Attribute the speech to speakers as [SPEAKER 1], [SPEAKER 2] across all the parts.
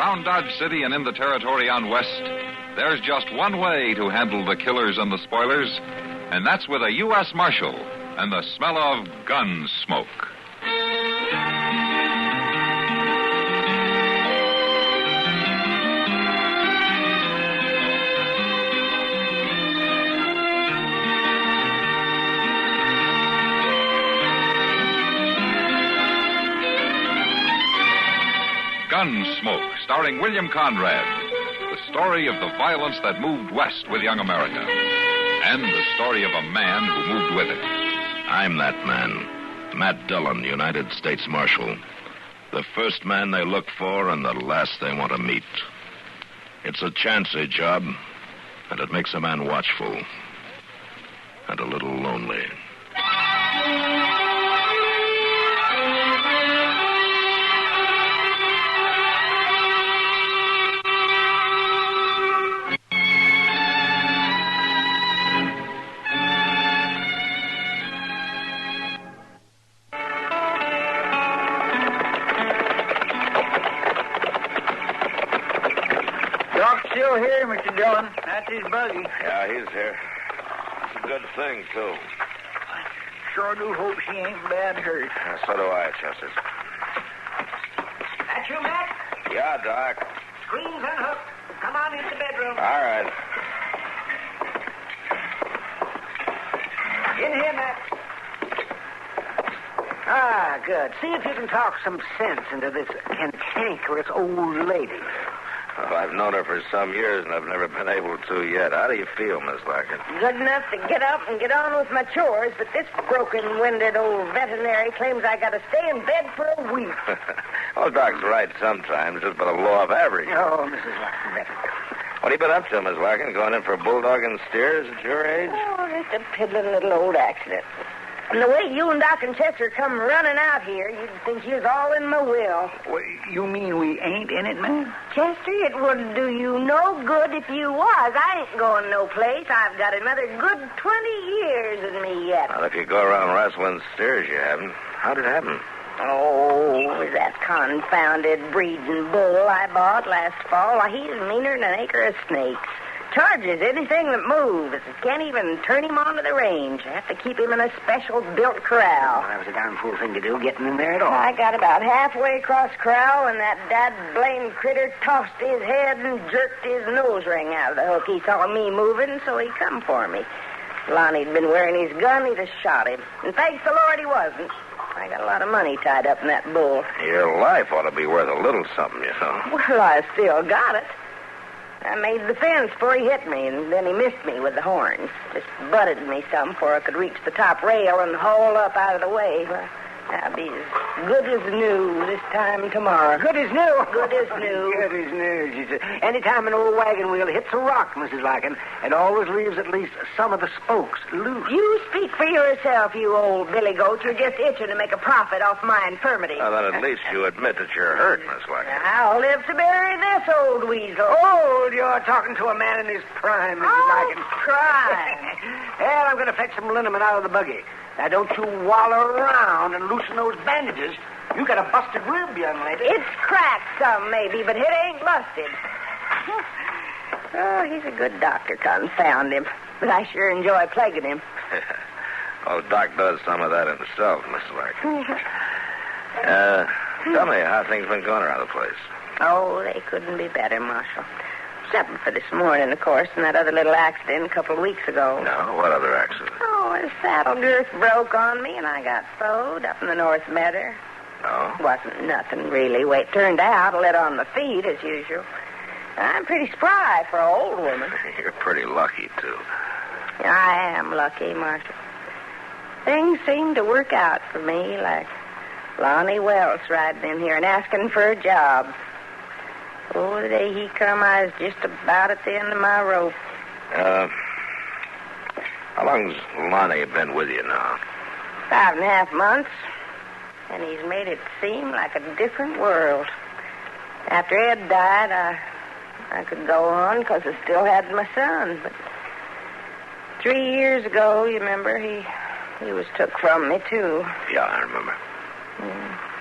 [SPEAKER 1] Around Dodge City and in the territory on West, there's just one way to handle the killers and the spoilers, and that's with a U.S. Marshal and the smell of Gunsmoke. Gunsmoke, starring William Conrad. The story of the violence that moved west with young America. And the story of a man who moved with it.
[SPEAKER 2] I'm that man. Matt Dillon, United States Marshal. The first man they look for and the last they want to meet. It's a chancy job, and it makes a man watchful. And a little lonely.
[SPEAKER 3] Still here, Mr. Dillon. That's his buggy.
[SPEAKER 2] Yeah, he's here. It's a good thing, too.
[SPEAKER 3] Sure do hope she ain't bad hurt.
[SPEAKER 2] So do I, Chester.
[SPEAKER 3] That you, Matt?
[SPEAKER 2] Yeah, Doc.
[SPEAKER 3] Screens unhooked. Come on into the bedroom.
[SPEAKER 2] All right.
[SPEAKER 3] In here, Matt. Ah, good. See if you can talk some sense into this cantankerous old lady.
[SPEAKER 2] Well, I've known her for some years, and I've never been able to yet. How do you feel, Miss Larkin?
[SPEAKER 4] Good enough to get up and get on with my chores, but this broken-winded old veterinary claims I got to stay in bed for a week.
[SPEAKER 2] Well, Doc's right sometimes, just by the law of averages.
[SPEAKER 4] Oh, Mrs. Larkin.
[SPEAKER 2] What have you been up to, Miss Larkin? Going in for bulldogging steers at your age?
[SPEAKER 4] Oh, just a piddling little old accident. And the way you and Doc and Chester come running out here, you'd think you was all in my will.
[SPEAKER 3] Well, you mean we ain't in it, man?
[SPEAKER 4] Chester, it wouldn't do you no good if you was. I ain't going no place. I've got another good 20 years in me yet.
[SPEAKER 2] Well, if you go around wrestling steers, you haven't. How'd it happen?
[SPEAKER 4] Oh, that confounded breeding bull I bought last fall. Why, he's meaner than an acre of snakes. Charges anything that moves. Can't even turn him onto the range. I have to keep him in a special built corral.
[SPEAKER 3] Well, that was a darn fool thing to do, getting in there at all.
[SPEAKER 4] I got about halfway across corral when that dad-blamed critter tossed his head and jerked his nose ring out of the hook. He saw me moving, so he come for me. Lonnie'd been wearing his gun, he'd have shot him. And thanks the Lord he wasn't. I got a lot of money tied up in that bull.
[SPEAKER 2] Your life ought to be worth a little something, you know.
[SPEAKER 4] Well, I still got it. I made the fence before he hit me, and then he missed me with the horns. Just butted me some before I could reach the top rail and haul up out of the way. Well, I'll be as good as new this time tomorrow.
[SPEAKER 3] Good as new.
[SPEAKER 4] Good as new.
[SPEAKER 3] Good as new. She said, anytime an old wagon wheel hits a rock, Mrs. Larkin, it always leaves at least some of the spokes loose.
[SPEAKER 4] You speak for yourself, you old billy goat. You're just itching to make a profit off my infirmity.
[SPEAKER 2] Well, then at least you admit that you're hurt, Miss Larkin.
[SPEAKER 4] I'll live to bury this old weasel.
[SPEAKER 3] Old? You're talking to a man in his prime, Mrs. Larkin.
[SPEAKER 4] Prime.
[SPEAKER 3] Well, I'm going to fetch some liniment out of the buggy. Now, don't you wallow around and loosen those bandages. You got a busted rib, young lady.
[SPEAKER 4] It's cracked some, maybe, but it ain't busted. Oh, he's a good doctor, confound him. But I sure enjoy plaguing him.
[SPEAKER 2] Well, Doc does some of that himself, Miss Larkin. Tell me how things been going around the place.
[SPEAKER 4] Oh, they couldn't be better, Marshal. Except for this morning, of course, and that other little accident a couple of weeks ago.
[SPEAKER 2] No, what other accident?
[SPEAKER 4] Oh, a saddle girth broke on me, and I got throwed up in the North Meadow.
[SPEAKER 2] No?
[SPEAKER 4] Wasn't nothing, really. Way it turned out, I lit on my feet, as usual. I'm pretty spry for an old woman.
[SPEAKER 2] You're pretty lucky, too.
[SPEAKER 4] I am lucky, Marshal. Things seem to work out for me, like Lonnie Wells riding in here and asking for a job. Oh, the day he come, I was just about at the end of my rope.
[SPEAKER 2] How long's Lonnie been with you now?
[SPEAKER 4] 5.5 months. And he's made it seem like a different world. After Ed died, I could go on because I still had my son. But 3 years ago, you remember, he was took from me, too.
[SPEAKER 2] Yeah, I remember.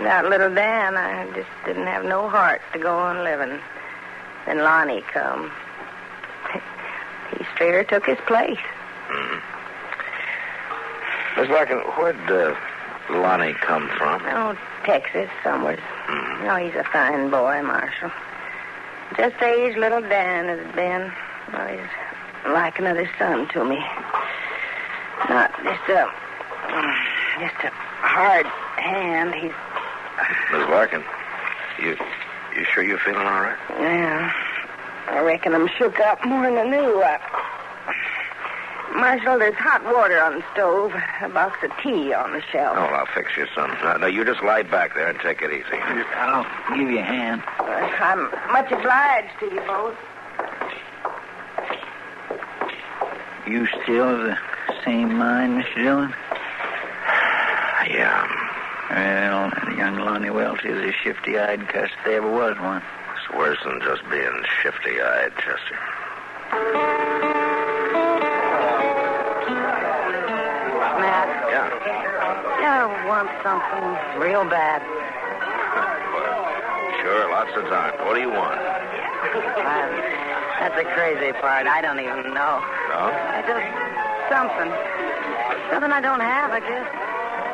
[SPEAKER 4] Without little Dan, I just didn't have no heart to go on living. Then Lonnie come. He straighter took his place.
[SPEAKER 2] Miss Larkin, where'd Lonnie come from?
[SPEAKER 4] Oh, Texas, somewhere. Oh, he's a fine boy, Marshal. Just the age little Dan has been. Oh, he's like another son to me. Not just a hard hand. He's...
[SPEAKER 2] Miss Larkin, you sure you're feeling all right?
[SPEAKER 4] Yeah. I reckon I'm shook up more than I knew. Marshal, there's hot water on the stove, a box of tea on the shelf.
[SPEAKER 2] Oh, I'll fix you some. No, you just lie back there and take it easy.
[SPEAKER 3] I'll give you a hand.
[SPEAKER 4] I'm much obliged to you both.
[SPEAKER 3] You still of the same mind, Mr. Dillon?
[SPEAKER 2] Yeah.
[SPEAKER 3] Well, young Lonnie Welch is a shifty-eyed cuss if there ever was one.
[SPEAKER 2] It's worse than just being shifty-eyed, Chester.
[SPEAKER 4] Matt?
[SPEAKER 2] Yeah.
[SPEAKER 4] I want something real bad.
[SPEAKER 2] Sure, lots of time. What do you want?
[SPEAKER 4] That's the crazy part. I don't even know.
[SPEAKER 2] No?
[SPEAKER 4] Just something. Something I don't have, I guess.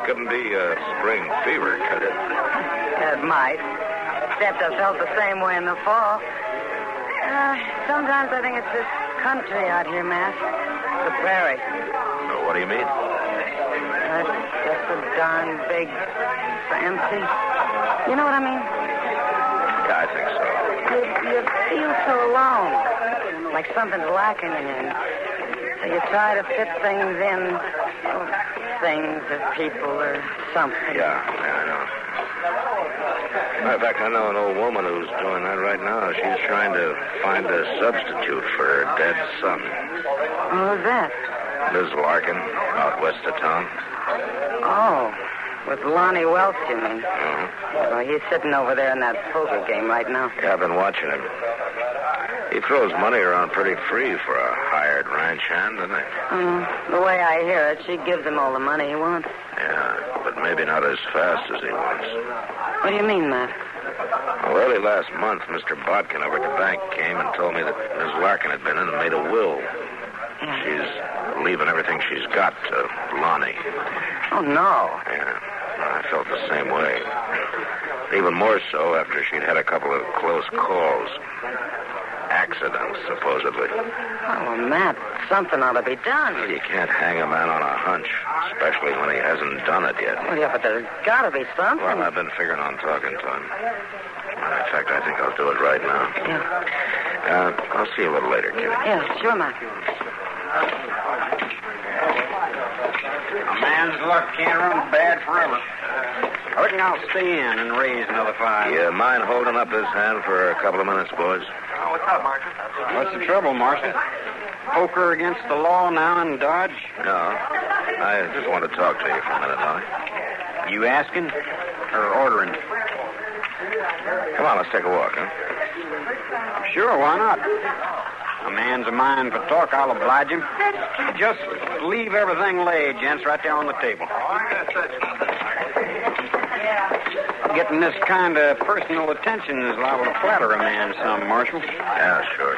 [SPEAKER 2] Couldn't be spring fever, could it?
[SPEAKER 4] It might. Except I felt the same way in the fall. Sometimes I think it's this country out here, Matt. The prairie.
[SPEAKER 2] So what do you mean?
[SPEAKER 4] It's just so darn big, fancy. You know what I mean?
[SPEAKER 2] Yeah, I think so.
[SPEAKER 4] You feel so alone. Like something's lacking in you. So you try to fit things in. Things or people or something.
[SPEAKER 2] Yeah, I know. Matter of fact, I know an old woman who's doing that right now. She's trying to find a substitute for her dead son.
[SPEAKER 4] Who's that?
[SPEAKER 2] Liz Larkin, out west of town.
[SPEAKER 4] Oh, with Lonnie Welch, you mean? Well, he's sitting over there in that poker game right now.
[SPEAKER 2] Yeah, I've been watching him. He throws money around pretty free for a hired ranch hand, doesn't he?
[SPEAKER 4] The way I hear it, she gives him all the money he wants.
[SPEAKER 2] Yeah, but maybe not as fast as he wants.
[SPEAKER 4] What do you mean, Matt?
[SPEAKER 2] Well, early last month, Mr. Bodkin over at the bank came and told me that Ms. Larkin had been in and made a will. She's leaving everything she's got to Lonnie.
[SPEAKER 4] Oh, no.
[SPEAKER 2] Yeah, I felt the same way. Even more so after she'd had a couple of close calls. Accidents, supposedly.
[SPEAKER 4] Oh, well, Matt, something ought to be done.
[SPEAKER 2] Well, you can't hang a man on a hunch, especially when he hasn't done it yet.
[SPEAKER 4] Well, yeah, but there's got to be something.
[SPEAKER 2] Well, I've been figuring on talking to him. Matter of fact, I think I'll do it right now.
[SPEAKER 4] Yeah.
[SPEAKER 2] I'll see you a little later, kid.
[SPEAKER 4] Yeah, sure, Matt.
[SPEAKER 5] A man's luck can't run bad forever. I reckon I'll stay in and raise another $5.
[SPEAKER 2] You mind holding up this hand for a couple of minutes, boys?
[SPEAKER 5] Oh, what's up, Marshal? What's the trouble, Marshal? Poker against the law now in Dodge?
[SPEAKER 2] No. I just want to talk to you for a minute, Lonnie.
[SPEAKER 5] You asking or ordering?
[SPEAKER 2] Come on, let's take a walk, huh?
[SPEAKER 5] Sure, why not? A man's a mind for talk, I'll oblige him. Just leave everything laid, gents, right there on the table. Getting this kind of personal attention is liable to flatter a man some, Marshal.
[SPEAKER 2] Yeah, sure.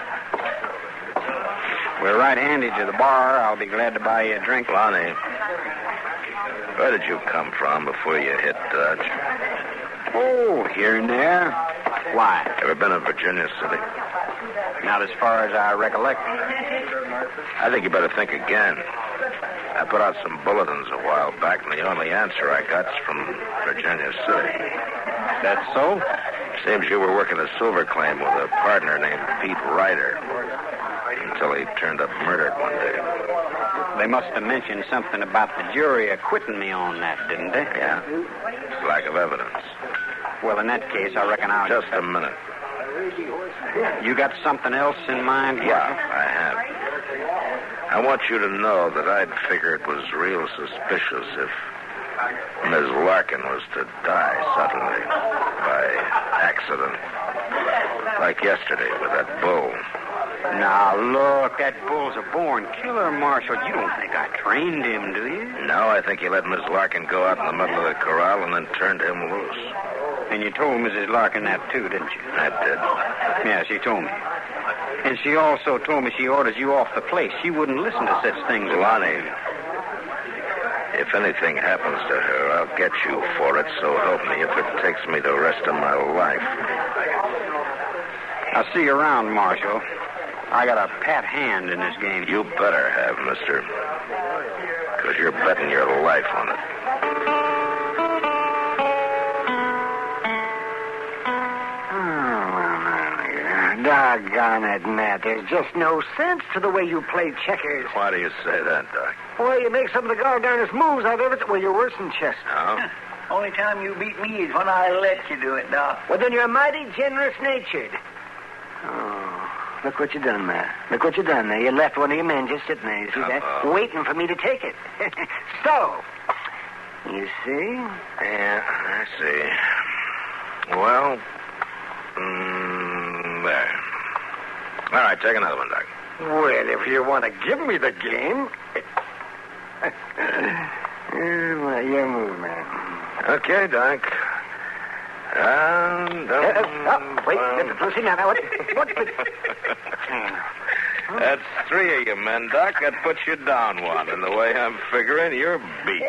[SPEAKER 5] We're right handy to the bar. I'll be glad to buy you a drink.
[SPEAKER 2] Lonnie, where did you come from before you hit Dodge?
[SPEAKER 5] Oh, here and there. Why?
[SPEAKER 2] Ever been in Virginia City?
[SPEAKER 5] Not as far as I recollect.
[SPEAKER 2] I think you better think again. I put out some bulletins a while back, and the only answer I got's from Virginia City.
[SPEAKER 5] That's so?
[SPEAKER 2] Seems you were working a silver claim with a partner named Pete Ryder until he turned up murdered one day.
[SPEAKER 5] They must have mentioned something about the jury acquitting me on that, didn't they?
[SPEAKER 2] Yeah. Lack of evidence.
[SPEAKER 5] Well, in that case, I reckon I'll...
[SPEAKER 2] Just a minute.
[SPEAKER 5] You got something else in mind?
[SPEAKER 2] Yeah, I have. I want you to know that I'd figure it was real suspicious if Ms. Larkin was to die suddenly by accident. Like yesterday with that bull.
[SPEAKER 5] Now, look, that bull's a born killer, Marshal. You don't think I trained him, do you?
[SPEAKER 2] No, I think you let Miss Larkin go out in the middle of the corral and then turned him loose.
[SPEAKER 5] And you told Mrs. Larkin that, too, didn't you?
[SPEAKER 2] I did.
[SPEAKER 5] Yeah, she told me. And she also told me she orders you off the place. She wouldn't listen to such things.
[SPEAKER 2] Lonnie, if anything happens to her, I'll get you for it, so help me if it takes me the rest of my life.
[SPEAKER 5] I'll see you around, Marshal. I got a pat hand in this game.
[SPEAKER 2] You better have, mister. Because you're betting your life on it.
[SPEAKER 3] Doggone it, Matt. There's just no sense to the way you play checkers.
[SPEAKER 2] Why do you say that, Doc?
[SPEAKER 3] Well, you make some of the darndest moves I've ever... Well, you're worse than Chester.
[SPEAKER 2] No?
[SPEAKER 6] Only time you beat me is when I let you do it, Doc.
[SPEAKER 3] Well, then you're mighty generous-natured. Oh, look what you done, Matt. Look what you done there. You left one of your men just sitting there, you see that? Waiting for me to take it. So, you see?
[SPEAKER 2] Yeah, I see. Well, there. All right, take another one, Doc.
[SPEAKER 3] Well, if you want to give me the game... well, your move, man.
[SPEAKER 2] Okay, Doc.
[SPEAKER 3] Wait, listen now. What?
[SPEAKER 2] That's three of you men, Doc. That puts you down one. And the way I'm figuring, you're beat.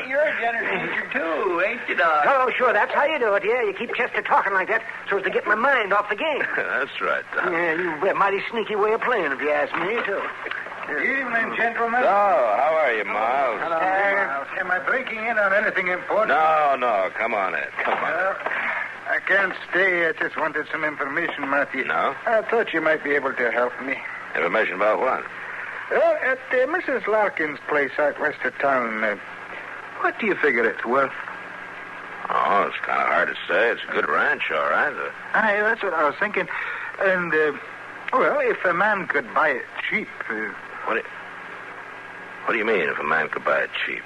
[SPEAKER 6] You're a generous nature, too, ain't you, Doc?
[SPEAKER 3] Oh, sure. That's how you do it. Yeah, you keep Chester talking like that so as to get my mind off the game.
[SPEAKER 2] That's right, Doc.
[SPEAKER 3] Yeah, you've a mighty sneaky way of playing, if you ask me, too.
[SPEAKER 7] Evening, gentlemen.
[SPEAKER 2] So, how are you, Miles?
[SPEAKER 7] Hello, Miles. Am I breaking in on anything important?
[SPEAKER 2] No. Come on in. Come on.
[SPEAKER 7] Well, I can't stay. I just wanted some information, Matthew.
[SPEAKER 2] No?
[SPEAKER 7] I thought you might be able to help me.
[SPEAKER 2] Information about what?
[SPEAKER 7] Well, at Mrs. Larkin's place out west of town, what do you figure it's worth?
[SPEAKER 2] Oh, it's kind of hard to say. It's a good ranch, all right.
[SPEAKER 7] Aye, that's what I was thinking. And, well, if a man could buy it cheap...
[SPEAKER 2] What do you mean, if a man could buy it cheap?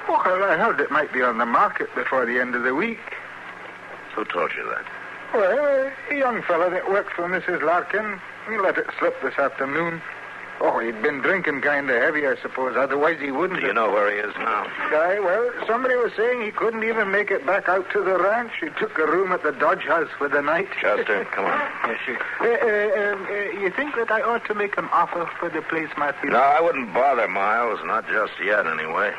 [SPEAKER 7] Well, I heard it might be on the market before the end of the week.
[SPEAKER 2] Who told you that?
[SPEAKER 7] Well, a young fellow that worked for Mrs. Larkin. He let it slip this afternoon. Oh, he'd been drinking kind of heavy, I suppose. Otherwise, he wouldn't.
[SPEAKER 2] Do you know where he is now?
[SPEAKER 7] Well, somebody was saying he couldn't even make it back out to the ranch. He took a room at the Dodge House for the night.
[SPEAKER 2] Chester, come on.
[SPEAKER 7] Yes, sir. You think that I ought to make an offer for the place, Matthew?
[SPEAKER 2] No, I wouldn't bother, Miles. Not just yet, anyway.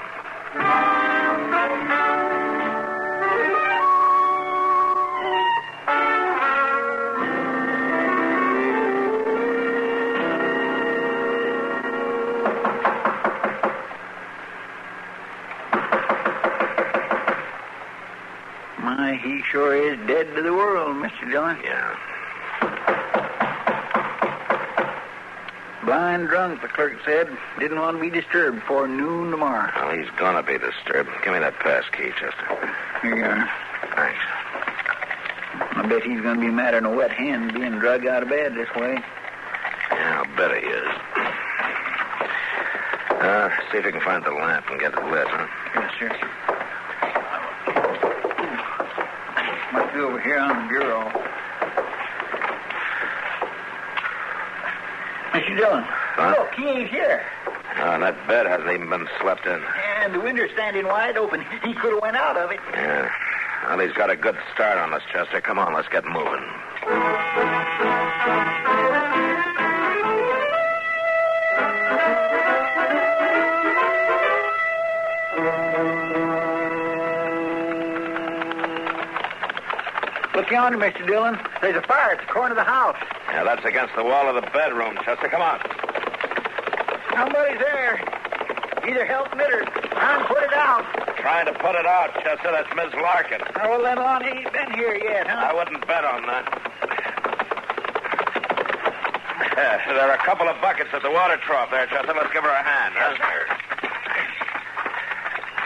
[SPEAKER 6] He sure is dead to the world, Mr. Dillon.
[SPEAKER 2] Yeah.
[SPEAKER 6] Blind drunk, the clerk said. Didn't want to be disturbed before noon tomorrow.
[SPEAKER 2] Well, he's gonna be disturbed. Give me that pass key, Chester.
[SPEAKER 6] Here you are.
[SPEAKER 2] Thanks.
[SPEAKER 6] I bet he's going to be mad on a wet hand being drug out of bed this way.
[SPEAKER 2] Yeah, I'll bet he is. See if you can find the lamp and get it lit, huh?
[SPEAKER 6] Yes, sir. Must be over here on the bureau. Mr. Dillon, look, he ain't here.
[SPEAKER 2] And that bed hasn't even been slept in.
[SPEAKER 6] And the window's standing wide open. He could have went out of it.
[SPEAKER 2] Yeah. Well, he's got a good start on us, Chester. Come on, let's get moving.
[SPEAKER 6] Look yonder, Mr. Dillon. There's a fire at the corner of the house.
[SPEAKER 2] Yeah, that's against the wall of the bedroom, Chester. Come on.
[SPEAKER 6] Somebody's there. Either helping it or trying to put it out.
[SPEAKER 2] Trying to put it out, Chester. That's Miss Larkin.
[SPEAKER 6] Oh, well, then Lonnie ain't been here yet, huh?
[SPEAKER 2] I wouldn't bet on that. There are a couple of buckets at the water trough there, Chester. Let's give her a hand.
[SPEAKER 6] Yes, sir.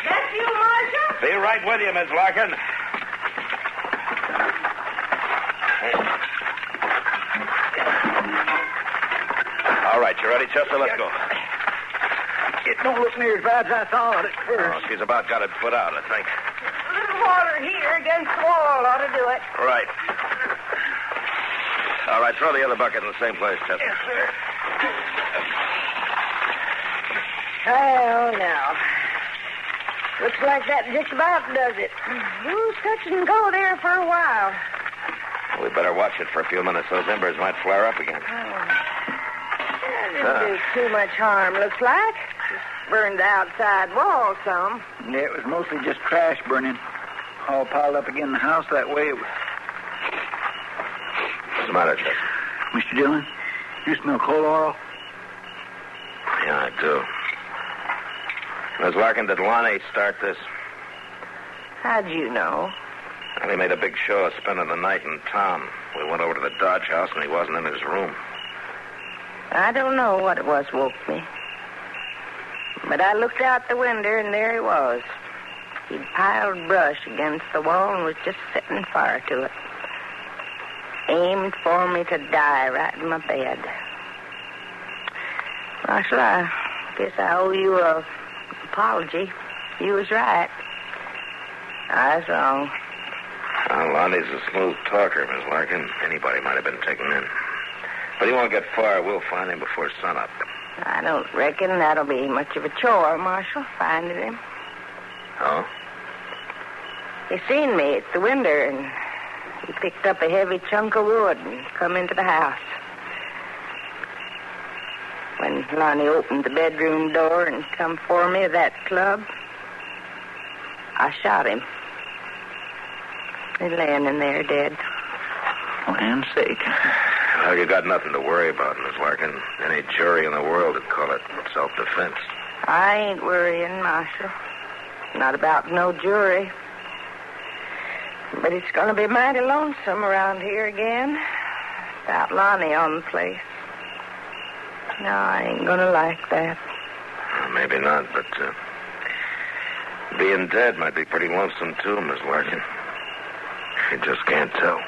[SPEAKER 4] That's you, Marshal?
[SPEAKER 2] Be right with you, Miss Larkin. All right, you ready, Chester? Let's go.
[SPEAKER 6] It don't look near as bad as I thought at first.
[SPEAKER 2] Oh, she's about got it put out, I think.
[SPEAKER 4] A little water here against the wall ought to do it.
[SPEAKER 2] Right. All right, throw the other bucket in the same place, Chester.
[SPEAKER 6] Yes, sir.
[SPEAKER 4] Well, now. Looks like that just about does it. We'll touch and go there for a while.
[SPEAKER 2] We better watch it for a few minutes. Those embers might flare up again.
[SPEAKER 4] That didn't do too much harm, looks like. Just burned the outside wall some.
[SPEAKER 6] Yeah, it was mostly just trash burning. All piled up again in the house that way.
[SPEAKER 2] What's the matter, Chester?
[SPEAKER 6] Mr. Dillon, you smell coal oil?
[SPEAKER 2] Yeah, I do. Miss Larkin, did Lonnie start this?
[SPEAKER 4] How'd you know?
[SPEAKER 2] Well, he made a big show of spending the night in town. We went over to the Dodge house, and he wasn't in his room.
[SPEAKER 4] I don't know what it was woke me. But I looked out the window, and there he was. He'd piled brush against the wall and was just setting fire to it. Aimed for me to die right in my bed. Marshal, I guess I owe you a apology. You was right. I was wrong.
[SPEAKER 2] Well, Lonnie's a smooth talker, Miss Larkin. Anybody might have been taken in. But he won't get far. We'll find him before sunup.
[SPEAKER 4] I don't reckon that'll be much of a chore, Marshal, finding him.
[SPEAKER 2] Oh?
[SPEAKER 4] He seen me at the window, and he picked up a heavy chunk of wood and come into the house. When Lonnie opened the bedroom door and come for me with that club, I shot him. He's laying in there dead.
[SPEAKER 6] Land's sake.
[SPEAKER 2] Well, you got nothing to worry about, Miss Larkin. Any jury in the world would call it self-defense.
[SPEAKER 4] I ain't worrying, Marshal. Not about no jury. But it's going to be mighty lonesome around here again. Without Lonnie on the place. No, I ain't going to like that.
[SPEAKER 2] Well, maybe not, but being dead might be pretty lonesome, too, Miss Larkin. You just can't tell.